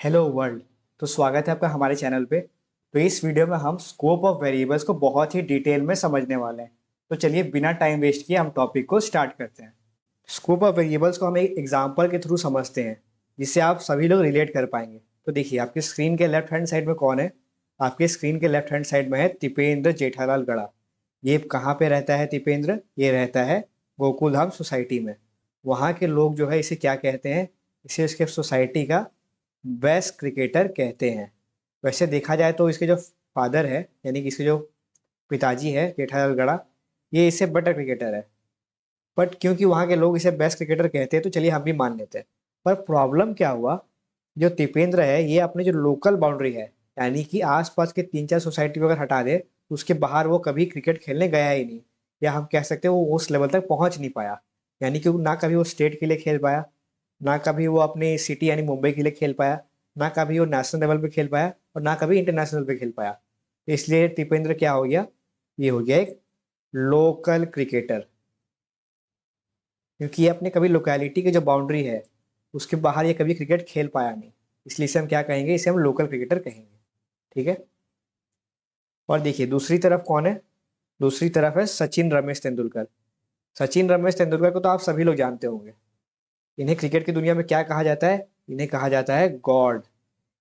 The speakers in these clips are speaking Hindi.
Hello world. तो स्वागत है आपका हमारे चैनल पे। तो इस वीडियो में हम स्कोप ऑफ वेरिएबल्स को बहुत ही डिटेल में समझने वाले हैं। तो चलिए बिना टाइम वेस्ट किए हम टॉपिक को स्टार्ट करते हैं। स्कोप ऑफ वेरिएबल्स को हम एक एग्जांपल के थ्रू समझते हैं जिससे आप सभी लोग रिलेट कर पाएंगे। तो देखिए आपकी स्क्रीन के लेफ्ट हैंड साइड में कौन है। आपके स्क्रीन के लेफ्ट हैंड साइड में है तिपेंद्र जेठालाल गड़ा। ये कहाँ पे रहता है तिपेंद्र? ये रहता है गोकुल धाम सोसाइटी में। वहाँ के लोग जो है इसे क्या कहते हैं? इसे इसके सोसाइटी का बेस्ट क्रिकेटर कहते हैं। वैसे देखा जाए तो इसके जो फादर है यानी कि इसके जो पिताजी है जेठालाल गड़ा, ये इससे बेटर क्रिकेटर है। बट क्योंकि वहाँ के लोग इसे बेस्ट क्रिकेटर कहते हैं तो चलिए हम भी मान लेते हैं। पर प्रॉब्लम क्या हुआ, जो तिपेंद्र है ये अपने जो लोकल बाउंड्री है यानी कि आसपास के 3-4 सोसाइटी को अगर हटा दे तो उसके बाहर वो कभी क्रिकेट खेलने गया ही नहीं। या हम कह सकते हैं वो उस लेवल तक पहुंच नहीं पाया। यानी कि ना कभी वो स्टेट के लिए खेल पाया, ना कभी वो अपनी सिटी यानी मुंबई के लिए खेल पाया, ना कभी वो नेशनल लेवल पे खेल पाया और ना कभी इंटरनेशनल पे खेल पाया। तो इसलिए तिपेंद्र क्या हो गया, ये हो गया एक लोकल क्रिकेटर। क्योंकि ये अपने कभी लोकेलिटी की जो बाउंड्री है उसके बाहर ये कभी क्रिकेट खेल पाया नहीं। इसलिए इसे हम क्या कहेंगे, इसे हम लोकल क्रिकेटर कहेंगे। ठीक है। और देखिए दूसरी तरफ कौन है? दूसरी तरफ है सचिन रमेश तेंदुलकर। सचिन रमेश तेंदुलकर को तो आप सभी लोग जानते होंगे। इन्हें क्रिकेट की दुनिया में क्या कहा जाता है? इन्हें कहा जाता है गॉड।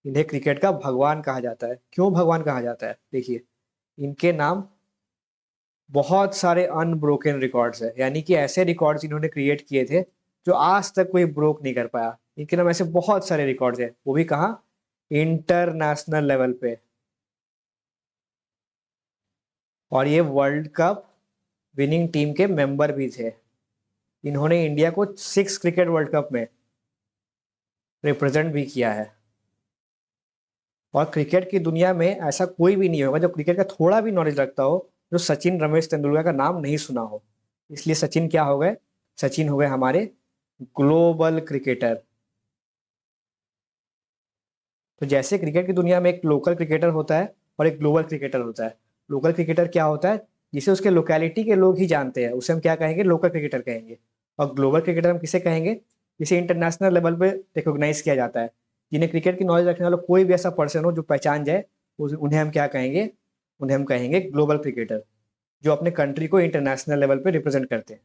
इन्हें क्रिकेट का भगवान कहा जाता है। क्यों भगवान कहा जाता है? देखिए इनके नाम बहुत सारे अनब्रोकन रिकॉर्ड्स है, यानी कि ऐसे रिकॉर्ड्स इन्होंने क्रिएट किए थे जो आज तक कोई ब्रोक नहीं कर पाया। इनके नाम ऐसे बहुत सारे रिकॉर्ड्स है, वो भी कहाँ, इंटरनेशनल लेवल पे। और ये वर्ल्ड कप विनिंग टीम के मेंबर भी थे। इन्होंने इंडिया को 6 क्रिकेट वर्ल्ड कप में रिप्रेजेंट भी किया है। और क्रिकेट की दुनिया में ऐसा कोई भी नहीं होगा जो क्रिकेट का थोड़ा भी नॉलेज रखता हो जो सचिन रमेश तेंदुलकर का नाम नहीं सुना हो। इसलिए सचिन क्या हो गए? सचिन हो गए हमारे ग्लोबल क्रिकेटर। तो जैसे क्रिकेट की दुनिया में एक लोकल क्रिकेटर होता है और एक ग्लोबल क्रिकेटर होता है। लोकल क्रिकेटर क्या होता है? जिसे उसके लोकेलिटी के लोग ही जानते हैं, उसे हम क्या कहेंगे? लोकल क्रिकेटर कहेंगे। और ग्लोबल क्रिकेटर हम किसे कहेंगे? जिसे इंटरनेशनल लेवल पे रिकॉग्नाइज किया जाता है। जिन्हें क्रिकेट की नॉलेज रखने वाला कोई भी ऐसा पर्सन हो जो पहचान जाए, उन्हें हम क्या कहेंगे? उन्हें हम कहेंगे ग्लोबल क्रिकेटर, जो अपने कंट्री को इंटरनेशनल लेवल पे रिप्रेजेंट करते हैं।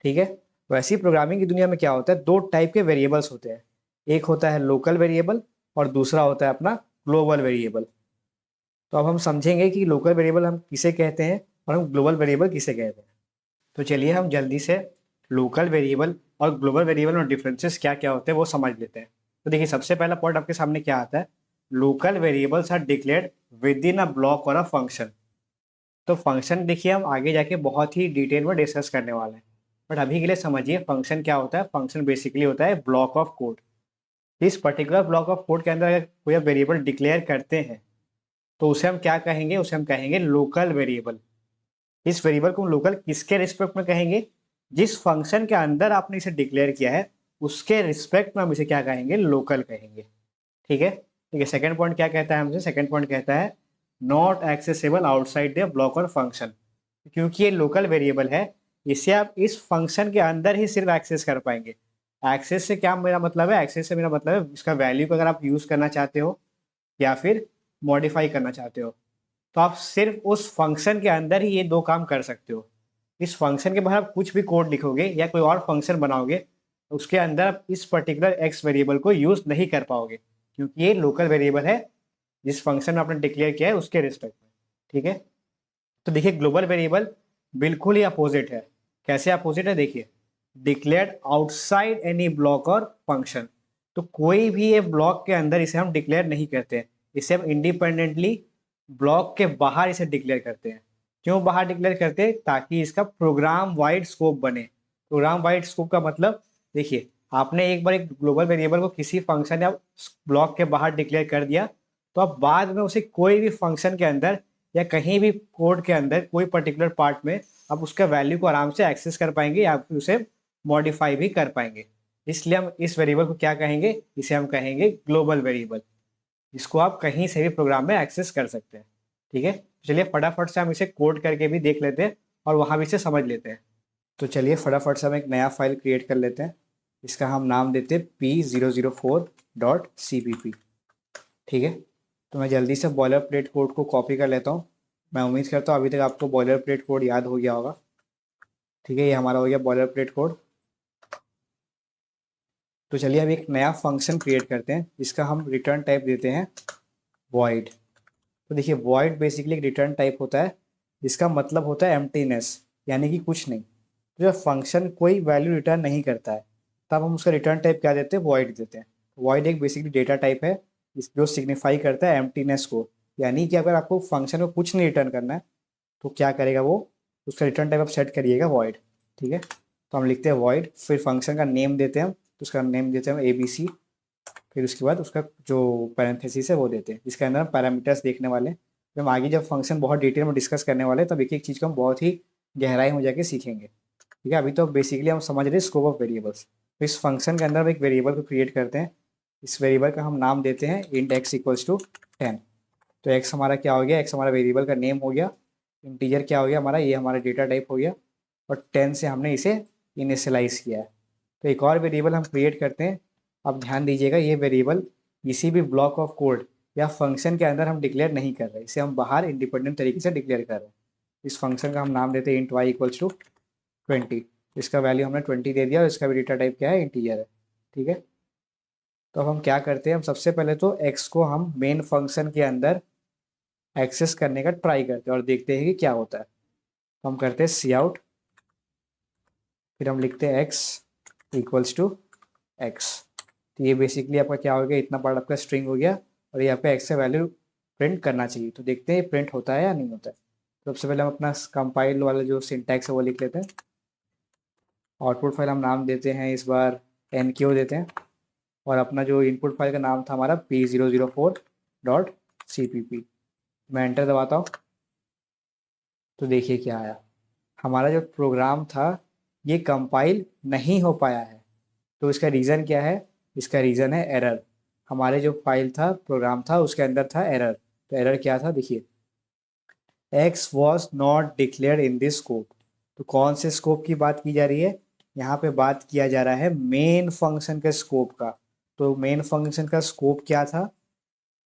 ठीक है। वैसे ही प्रोग्रामिंग की दुनिया में क्या होता है, दो टाइप के वेरिएबल्स होते हैं। एक होता है लोकल वेरिएबल और दूसरा होता है अपना ग्लोबल वेरिएबल। तो अब हम समझेंगे कि लोकल वेरिएबल हम किसे कहते हैं और हम ग्लोबल वेरिएबल किसे कहते हैं। तो चलिए हम जल्दी से लोकल वेरिएबल और ग्लोबल वेरिएबल में डिफरेंसेस क्या क्या होते हैं वो समझ लेते हैं। तो देखिए सबसे पहला पॉइंट आपके सामने क्या आता है, local variables are declared within a block और अ फंक्शन। तो फंक्शन देखिए हम आगे जाके बहुत ही डिटेल में डिस्कस करने वाले हैं। बट अभी के लिए समझिए फंक्शन क्या होता है। फंक्शन बेसिकली होता है ब्लॉक ऑफ कोड। इस पर्टिकुलर ब्लॉक ऑफ कोड के अंदर अगर कोई वेरिएबल डिक्लेयर करते हैं तो उसे हम क्या कहेंगे? उसे हम कहेंगे लोकल वेरिएबल। इस वेरिएबल को हम लोकल किसके रिस्पेक्ट में कहेंगे? जिस फंक्शन के अंदर आपने इसे डिक्लेयर किया है उसके रिस्पेक्ट में हम इसे क्या कहेंगे? लोकल कहेंगे। ठीक है। ठीक है। सेकंड पॉइंट क्या कहता है हमसे? सेकंड पॉइंट कहता है not accessible outside the block और फंक्शन। क्योंकि ये लोकल वेरिएबल है, इसे आप इस फंक्शन के अंदर ही सिर्फ एक्सेस कर पाएंगे। एक्सेस से क्या मेरा मतलब है? एक्सेस से मेरा मतलब है इसका वैल्यू को अगर आप यूज करना चाहते हो या फिर मॉडिफाई करना चाहते हो तो आप सिर्फ उस फंक्शन के अंदर ही ये दो काम कर सकते हो। इस फंक्शन के बाहर आप कुछ भी कोड लिखोगे या कोई और फंक्शन बनाओगे तो उसके अंदर आप इस पर्टिकुलर एक्स वेरिएबल को यूज नहीं कर पाओगे, क्योंकि ये लोकल वेरिएबल है जिस फंक्शन में आपने डिक्लेयर किया है उसके रिस्पेक्ट में। ठीक है। तो देखिए ग्लोबल वेरिएबल बिल्कुल ही अपोजिट है। कैसे अपोजिट है? देखिए डिक्लेयर्ड आउटसाइड एनी ब्लॉक और फंक्शन। तो कोई भी ये ब्लॉक के अंदर इसे हम डिक्लेयर नहीं करते हैं, इसे हम इंडिपेंडेंटली ब्लॉक के बाहर इसे डिक्लेयर करते हैं। क्यों बाहर डिक्लेयर करते हैं? ताकि इसका प्रोग्राम वाइड स्कोप बने। प्रोग्राम वाइड स्कोप का मतलब देखिए आपने एक बार एक ग्लोबल वेरिएबल को किसी फंक्शन या ब्लॉक के बाहर डिक्लेयर कर दिया तो आप बाद में उसे कोई भी फंक्शन के अंदर या कहीं भी कोड के अंदर कोई पर्टिकुलर पार्ट में आप उसका वैल्यू को आराम से एक्सेस कर पाएंगे या फिर उसे मॉडिफाई भी कर पाएंगे। इसलिए हम इस वेरिएबल को क्या कहेंगे? इसे हम कहेंगे ग्लोबल वेरिएबल। इसको आप कहीं से भी प्रोग्राम में एक्सेस कर सकते हैं। ठीक है। चलिए फटाफट से हम इसे कोड करके भी देख लेते हैं और वहां भी इसे समझ लेते हैं। तो चलिए फटाफट से हम एक नया फाइल क्रिएट कर लेते हैं। इसका हम नाम देते हैं P004.cpp। ठीक है, तो मैं जल्दी से बॉयलर प्लेट कोड को कॉपी कर लेता हूँ। मैं उम्मीद करता हूँ अभी तक आपको बॉयलर प्लेट कोड याद हो गया होगा। ठीक है, ये हमारा हो गया बॉयलर प्लेट कोड। तो चलिए अब एक नया फंक्शन क्रिएट करते हैं जिसका हम रिटर्न टाइप देते हैं वॉइड। तो देखिए वॉइड बेसिकली एक रिटर्न टाइप होता है जिसका मतलब होता है एम्प्टीनेस, यानी कि कुछ नहीं। तो जब फंक्शन कोई वैल्यू रिटर्न नहीं करता है तब हम उसका रिटर्न टाइप क्या देते हैं, वॉइड देते हैं। वॉइड एक बेसिकली डेटा टाइप है जो सिग्निफाई करता है एम्प्टीनेस को, यानी कि अगर आपको फंक्शन में कुछ नहीं रिटर्न करना है तो क्या करेगा वो, उसका रिटर्न टाइप आप सेट करिएगा वॉइड। ठीक है, तो हम लिखते हैं वॉइड, फिर फंक्शन का नेम देते हैं हम, तो उसका नेम देते हैं हम ABC। फिर उसके बाद उसका जो पैरेंथेसिस है वो देते हैं जिसके अंदर हम पैरामीटर्स देखने वाले हैं। जब हम आगे जब फंक्शन बहुत डिटेल में डिस्कस करने वाले हैं तब एक एक चीज़ को हम बहुत ही गहराई में जाके सीखेंगे। ठीक है, अभी तो बेसिकली हम समझ रहे हैं स्कोप ऑफ वेरिएबल्स। तो इस फंक्शन के अंदर हम एक वेरिएबल को क्रिएट करते हैं। इस वेरिएबल का हम नाम देते हैं इंट x इक्वल्स टू 10। तो x हमारा क्या हो गया, x हमारा वेरिएबल का नेम हो गया। इंटीजर क्या हो गया हमारा, ये हमारा डेटा टाइप हो गया। और 10 से हमने इसे इनिशियलाइज किया है। तो एक और वेरिएबल हम क्रिएट करते हैं। अब ध्यान दीजिएगा, ये वेरिएबल किसी भी ब्लॉक ऑफ कोड या फंक्शन के अंदर हम डिक्लेयर नहीं कर रहे, इसे हम बाहर इंडिपेंडेंट तरीके से डिक्लेयर कर रहे हैं। इस फंक्शन का हम नाम देते हैं इंट y इक्वल्स टू 20। इसका वैल्यू हमने 20 दे दिया और इसका भी डेटा टाइप क्या है, इंटीजर है। ठीक है, तो अब हम क्या करते हैं, हम सबसे पहले तो x को हम मेन फंक्शन के अंदर एक्सेस करने का ट्राई करते हैं और देखते हैं कि क्या होता है। तो हम करते हैं सी आउट, फिर हम लिखते हैं x इक्वल्स टू x। तो ये बेसिकली आपका क्या हो गया, इतना पार्ट आपका स्ट्रिंग हो गया और यहाँ पे x का वैल्यू प्रिंट करना चाहिए। तो देखते हैं प्रिंट होता है या नहीं होता है। तो सबसे पहले हम अपना कंपाइल वाला जो सिंटैक्स है वो लिख लेते हैं। आउटपुट फाइल हम नाम देते हैं इस बार NQ देते हैं, और अपना जो इनपुट फाइल का नाम था हमारा P004.cpp। मैं एंटर दबाता हूँ तो देखिए क्या आया, हमारा जो प्रोग्राम था ये कंपाइल नहीं हो पाया है। तो इसका रीज़न क्या है, इसका रीज़न है एरर। हमारे जो फाइल था, प्रोग्राम था, उसके अंदर था एरर। तो एरर क्या था देखिए, x was not declare in this scope. तो कौन से स्कोप की बात की जा रही है, यहाँ पे बात किया जा रहा है मेन फंक्शन के स्कोप का। तो मेन फंक्शन का स्कोप क्या था,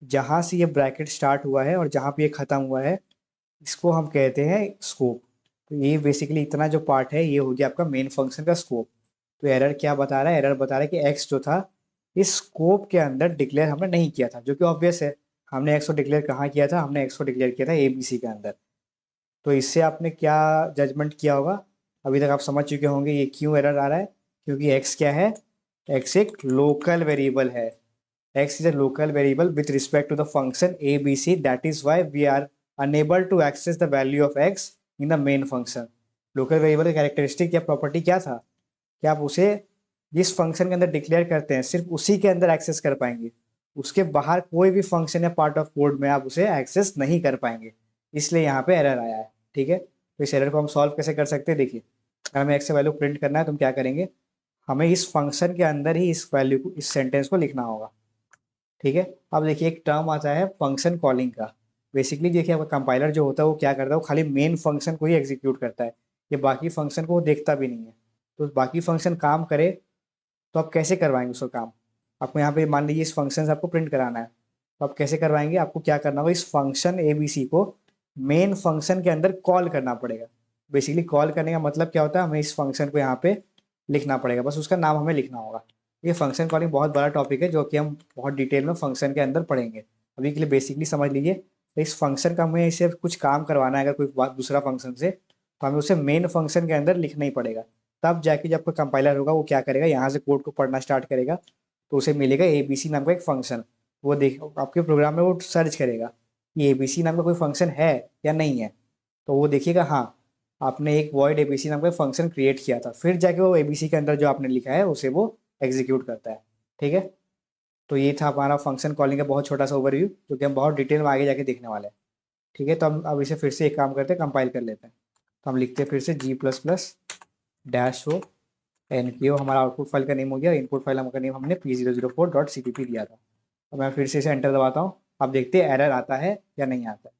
जहाँ से ये ब्रैकेट स्टार्ट हुआ है और जहाँ पे ये ख़त्म हुआ है इसको हम कहते हैं स्कोप। तो ये बेसिकली इतना जो पार्ट है ये हो गया आपका मेन फंक्शन का स्कोप। तो एरर क्या बता रहा है, एरर बता रहा है कि एक्स जो था इस स्कोप के अंदर डिक्लेयर हमने नहीं किया था, जो कि ऑब्वियस है। हमने एक्स को डिक्लेयर कहाँ किया था, हमने एक्स को डिक्लेयर किया था ABC के अंदर। तो इससे आपने क्या जजमेंट किया होगा, अभी तक आप समझ चुके होंगे ये क्यों एरर आ रहा है। क्योंकि एक्स क्या है, एक्स एक लोकल वेरिएबल है। x is a local variable with respect to the function ABC. That is why we are unable to access the value of x in the main function. Local variable का कैरेक्टरिस्टिक या प्रॉपर्टी क्या था कि आप उसे जिस फंक्शन के अंदर डिक्लेयर करते हैं सिर्फ उसी के अंदर एक्सेस कर पाएंगे, उसके बाहर कोई भी फंक्शन या पार्ट ऑफ कोड में आप उसे एक्सेस नहीं कर पाएंगे। इसलिए यहाँ पे एरर आया है। ठीक है, तो इस एरर को हम सॉल्व कैसे कर सकते हैं, देखिए अगर हमें एक्स से वैल्यू प्रिंट करना है तो हम क्या करेंगे, हमें इस फंक्शन के अंदर ही इस वैल्यू को, इस सेंटेंस को लिखना होगा। ठीक है, अब देखिए एक टर्म आता है फंक्शन कॉलिंग का। बेसिकली देखिए आपका कंपाइलर जो होता है वो क्या करता है, वो खाली मेन फंक्शन को ही एग्जीक्यूट करता है, ये बाकी फंक्शन को वो देखता भी नहीं है। तो बाकी फंक्शन काम करे तो आप कैसे करवाएंगे उसका काम। आपको यहाँ पे मान लीजिए इस फंक्शन से आपको प्रिंट कराना है, तो आप कैसे करवाएंगे, आपको क्या करना होगा, इस फंक्शन ABC को मेन फंक्शन के अंदर कॉल करना पड़ेगा। बेसिकली कॉल करने का मतलब क्या होता है, हमें इस फंक्शन को यहाँ पे लिखना पड़ेगा, बस उसका नाम हमें लिखना होगा। ये फंक्शन कॉलिंग बहुत बड़ा टॉपिक है जो कि हम बहुत डिटेल में फंक्शन के अंदर पढ़ेंगे। अभी के लिए बेसिकली समझ लीजिए, तो इस फंक्शन का हमें इसे कुछ काम करवाना है अगर कोई बात दूसरा फंक्शन से, तो हमें उसे मेन फंक्शन के अंदर लिखना ही पड़ेगा। तब जाके जब कोई कंपाइलर होगा वो क्या करेगा, यहाँ से कोड को पढ़ना स्टार्ट करेगा तो उसे मिलेगा ABC नाम का एक फंक्शन। वो देख आपके प्रोग्राम में वो सर्च करेगा कि ABC नाम का कोई फंक्शन है या नहीं है। तो वो देखिएगा हाँ, आपने एक वॉइड ABC नाम का फंक्शन क्रिएट किया था, फिर जाके वो ABC के अंदर जो आपने लिखा है उसे वो एग्जीक्यूट करता है। ठीक है, तो ये था हमारा फंक्शन कॉलिंग का बहुत छोटा सा ओवरव्यू जो कि हम बहुत डिटेल में आगे जाके देखने वाले हैं। ठीक है, तो हम अब इसे फिर से एक काम करते हैं, कंपाइल कर लेते हैं। तो हम लिखते हैं फिर से G++-O NPO, हमारा आउटपुट फाइल का नेम हो गया, इनपुट फाइल का नेम हमने P004.cpp दिया था। तो मैं फिर से इसे एंटर दबाता हूँ, अब देखते हैं एरर आता है या नहीं आता है।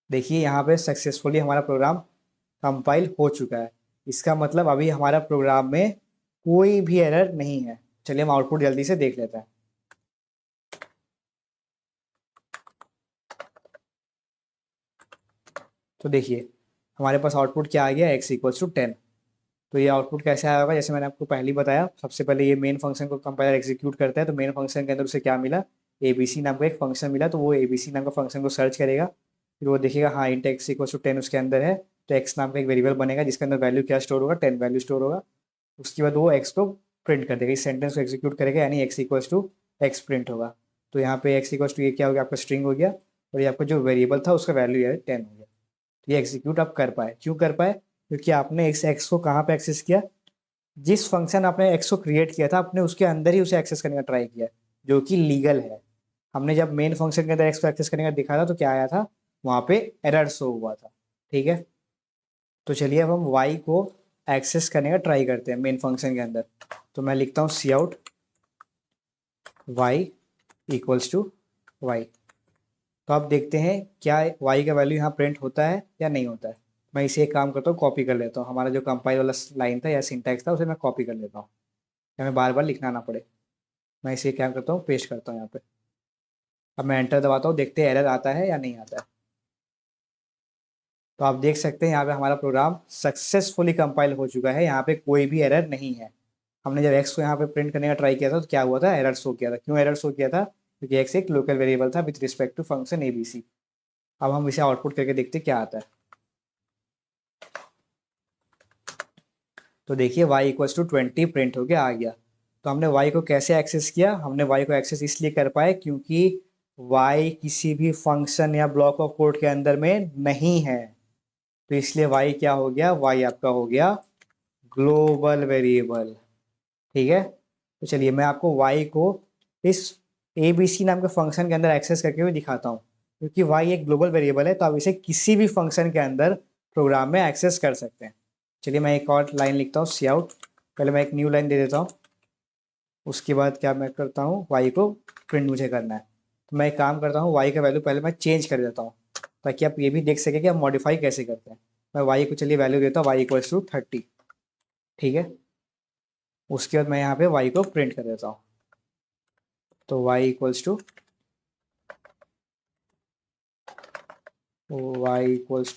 देखिए यहाँ पे सक्सेसफुली हमारा प्रोग्राम कंपाइल हो चुका है। इसका मतलब अभी हमारा प्रोग्राम में कोई भी एरर नहीं है। चलिए हम आउटपुट जल्दी से देख लेते हैं। तो देखिए हमारे पास आउटपुट क्या आ गया, x इक्वल्स टू 10। तो ये आउटपुट कैसे आया होगा, जैसे मैंने आपको पहले ही बताया, सबसे पहले ये मेन फंक्शन को कंपाइलर एग्जीक्यूट करता है, तो मेन फंक्शन के अंदर उसे क्या मिला, ABC नाम का एक फंक्शन मिला, तो वो ABC नाम का फंक्शन को सर्च करेगा, फिर वो देखेगा हाँ इंट x इक्वल्स टू 10 उसके अंदर है, तो x नाम का एक वेरिएबल बनेगा जिसके अंदर वैल्यू क्या स्टोर होगा, 10 वैल्यू स्टोर होगा। उसके बाद वो x को प्रिंट कर देगा, इस सेंटेंस को एग्जीक्यूट करेगा, यानी x equals to x print होगा। तो यहाँ पे x इक्वल्स टू ये क्या हो गया, आपका स्ट्रिंग हो गया, और ये आपका जो वेरिएबल था उसका वैल्यू है 10 हो गया। तो ये एग्जीक्यूट आप कर पाए, क्यों कर पाए, क्योंकि आपने इस x को कहाँ पे एक्सेस किया, जिस फंक्शन आपने x को क्रिएट किया था आपने उसके अंदर ही उसे एक्सेस करने का ट्राई किया, जो कि लीगल है। हमने जब मेन फंक्शन के अंदर x को एक्सेस करने का दिखा था तो क्या आया था, वहाँ पे एरर शो हुआ था। ठीक है, तो चलिए अब हम y को एक्सेस करने का ट्राई करते हैं मेन फंक्शन के अंदर। तो मैं लिखता हूँ C out y equals to y। तो आप देखते हैं क्या y का वैल्यू यहाँ प्रिंट होता है या नहीं होता है। मैं इसे एक काम करता हूँ, कॉपी कर लेता हूँ, हमारा जो कंपाइल वाला लाइन था या सिंटैक्स था उसे मैं कॉपी कर लेता हूँ, हमें बार बार लिखना ना पड़े। मैं इसे क्या करता हूँ, पेस्ट करता हूँ यहाँ पे। अब मैं एंटर दबाता हूँ, देखते हैं एरर आता है या नहीं आता है। तो आप देख सकते हैं यहाँ पे हमारा प्रोग्राम सक्सेसफुली कंपाइल हो चुका है, यहाँ पे कोई भी एरर नहीं है। हमने जब एक्स को यहाँ पे प्रिंट करने का ट्राई किया था तो क्या हुआ था, एरर शो किया था। क्यों एरर शो किया था, क्योंकि एक्स एक लोकल वेरिएबल था with respect to function ABC। अब हम इसे आउटपुट करके देखते क्या आता है। तो देखिए y इक्वल्स टू 20 प्रिंट होके आ गया। तो हमने y को कैसे एक्सेस किया, हमने y को एक्सेस इसलिए कर पाए क्योंकि y किसी भी फंक्शन या ब्लॉक ऑफ कोड के अंदर में नहीं है, तो इसलिए y क्या हो गया, y आपका हो गया ग्लोबल वेरिएबल। ठीक है, तो चलिए मैं आपको y को इस ABC नाम के फंक्शन के अंदर एक्सेस करके भी दिखाता हूँ। क्योंकि y एक ग्लोबल वेरिएबल है तो आप इसे किसी भी फंक्शन के अंदर प्रोग्राम में एक्सेस कर सकते हैं। चलिए मैं एक और लाइन लिखता हूँ सी आउट, पहले मैं एक न्यू लाइन दे देता हूँ, उसके बाद क्या मैं करता हूँ, y को प्रिंट मुझे करना है। तो मैं एक काम करता हूँ, y का वैल्यू पहले मैं चेंज कर देता हूँ ताकि आप ये भी देख सकें कि आप मॉडिफाई कैसे करते हैं। मैं y को चलिए वैल्यू देता हूँ y इक्वल्स टू 30। ठीक है, उसके बाद मैं यहाँ पे y को प्रिंट कर देता हूँ। तो y इक्वल्स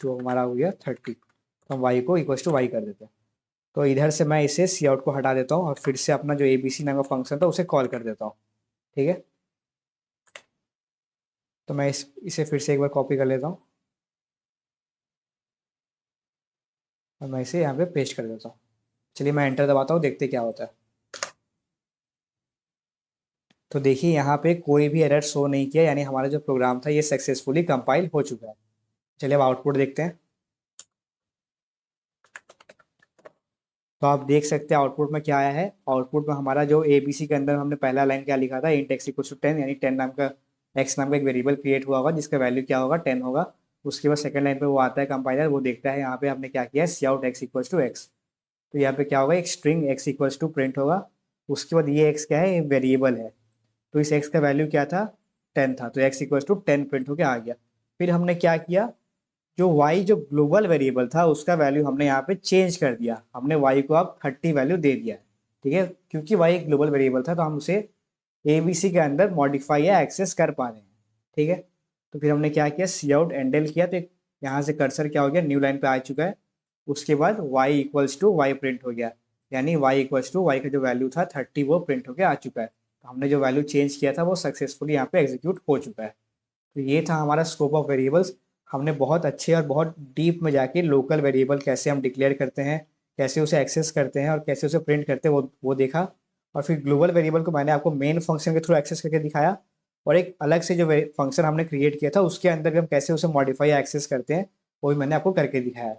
टू हमारा हो गया 30, तो हम y को इक्वल्स टू y कर देते हैं। तो इधर से मैं इसे सी आउट को हटा देता हूँ और फिर से अपना जो ABC नाम का फंक्शन था उसे कॉल कर देता हूँ। ठीक है, तो मैं इसे फिर से एक बार कॉपी कर लेता हूँ और मैं इसे यहाँ पे पेस्ट कर देता हूँ। चलिए मैं एंटर दबाता हूँ, देखते क्या होता है। तो देखिए यहाँ पे कोई भी एरर शो नहीं किया, यानी हमारा जो प्रोग्राम था ये सक्सेसफुली कंपाइल हो चुका है। चलिए अब आउटपुट देखते हैं। तो आप देख सकते हैं आउटपुट में क्या आया है। आउटपुट में हमारा जो ABC के अंदर हमने पहला लाइन क्या लिखा था, इंट x इक्वल टू 10, यानी 10 नाम का x नाम का एक वेरिएबल क्रिएट हुआ होगा जिसका वैल्यू क्या होगा, 10 होगा। उसके बाद सेकंड लाइन पे वो आता है कंपाइलर, वो देखता है यहाँ पे हमने क्या किया है, C out x equal to x। तो यहाँ पे क्या होगा, एक string x equal to print होगा। उसके बाद ये x क्या है, वेरिएबल है, तो इस x का वैल्यू क्या था, 10 था, तो x इक्वल टू 10 प्रिंट होकर आ गया। फिर हमने क्या किया, जो y जो ग्लोबल वेरिएबल था उसका वैल्यू हमने यहाँ पे चेंज कर दिया, हमने y को अब 30 वैल्यू दे दिया है। ठीक है, क्योंकि y एक ग्लोबल वेरिएबल था तो हम उसे ABC के अंदर मॉडिफाई या एक्सेस कर पा रहे हैं। ठीक है, तो फिर हमने क्या किया, सी आउट एंडल किया, तो यहाँ से कर्सर क्या हो गया, न्यू लाइन पे आ चुका है। उसके बाद y equals to y print हो गया, यानी y इक्वल्स टू वाई का जो वैल्यू था 30 वो प्रिंट होकर आ चुका है। तो हमने जो वैल्यू चेंज किया था वो सक्सेसफुली यहाँ पे एग्जीक्यूट हो चुका है। तो ये था हमारा स्कोप ऑफ वेरिएबल्स। हमने बहुत अच्छे और बहुत डीप में जाके लोकल वेरिएबल कैसे हम डिक्लेयर करते हैं, कैसे उसे एक्सेस करते हैं और कैसे उसे प्रिंट करते हैं वो देखा। और फिर ग्लोबल वेरिएबल को मैंने आपको मेन फंक्शन के थ्रू एक्सेस करके दिखाया, और एक अलग से जो फंक्शन हमने क्रिएट किया था उसके अंदर भी हम कैसे उसे मॉडिफाई या एक्सेस करते हैं वो भी मैंने आपको करके दिखाया।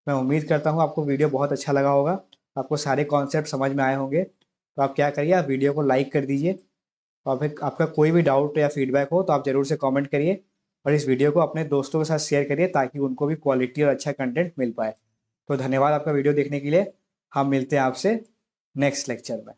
मैं उम्मीद करता हूँ आपको वीडियो बहुत अच्छा लगा होगा, आपको सारे कॉन्सेप्ट समझ में आए होंगे। तो आप क्या करिए, आप वीडियो को लाइक कर दीजिए, और फिर आपका कोई भी डाउट या फीडबैक हो तो आप ज़रूर से कमेंट करिए, और इस वीडियो को अपने दोस्तों के साथ शेयर करिए ताकि उनको भी क्वालिटी और अच्छा कंटेंट मिल पाए। तो धन्यवाद आपका वीडियो देखने के लिए, हम मिलते हैं आपसे नेक्स्ट लेक्चर में।